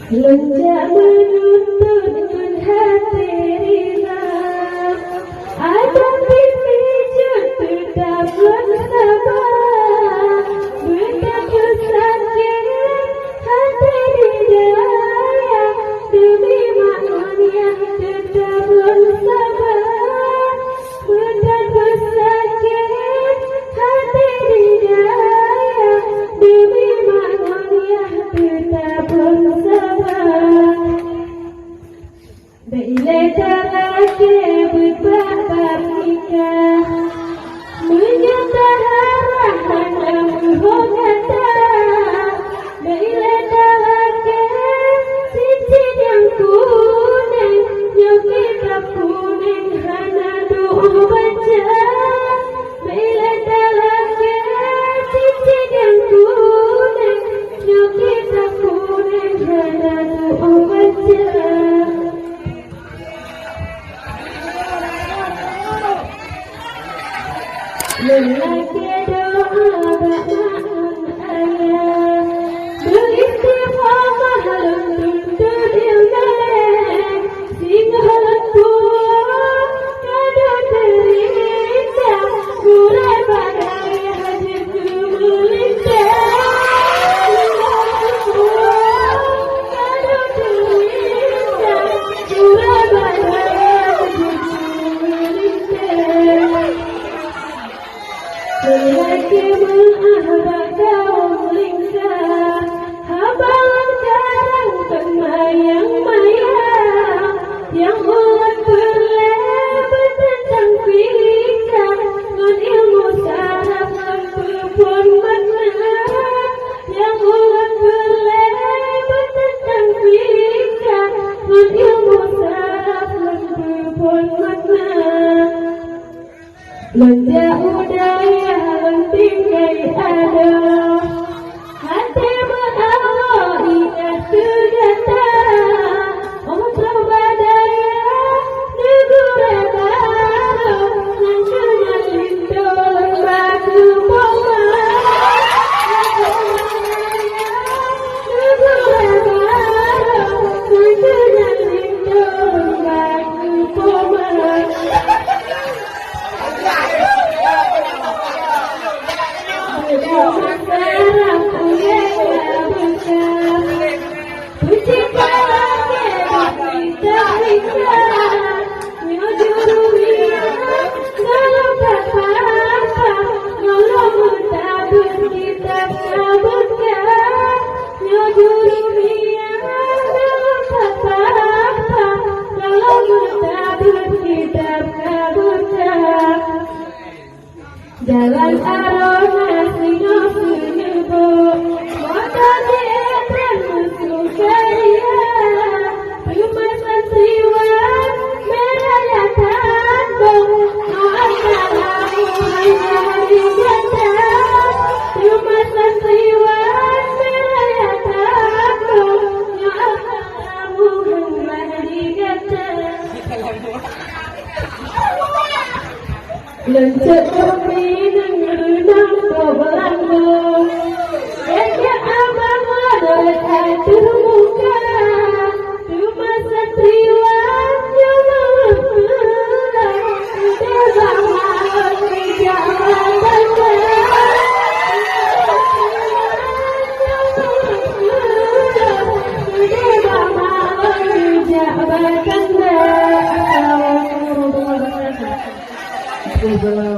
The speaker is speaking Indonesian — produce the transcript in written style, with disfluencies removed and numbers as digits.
Lonjak menuntun dengan hati rina, ada pijat tetap bersabar, betapa sakit hati didaya, demi makhluk yang tetap bersabar, betapa sakit hati didaya, demi makhluk yang tetap bersabar. Bila lagi berbabar nikah, menyata harapan dan berhormata. Bila lagi cincin yang kuning, yang kitab kuning hana doa baca. Bila lagi cincin yang kuning, yang kitab kuning hana doa baca. Lelaki doa ba'an ayah, beristighfar halun tuntun ilmeh, sehingga halun tua kada terita, kurai badai hadir melintas. Halun tua kada terita, kurai badai hadir melintas. Lelaki mengahbak kaum lingkar, habalan karang kemayang-mayang, yang ulat berlebat tentang fikah, dengan ilmu saraf dan perempuan makna. Yang ulat berlebat tentang fikah, dengan ilmu saraf dan perempuan makna. Lonjak udaya tinggai ada, hati berawal ingat tergata. Omong badaya negara baru, nancunya lindung batu poma. Negara baru, nancunya lindung batu poma. Jalan arona sino sunyubo, motor dietran musuh kaya, rumah santriwan meraya tandong, maafkanlah hari janda. Rumah santriwan meraya tandong, maafkanlah hari janda. Loncat kopi nang belanggo, ya abang wadah hati muka, rumah santriwan yang pulang, tebang malam jalan tebang malam jabatan.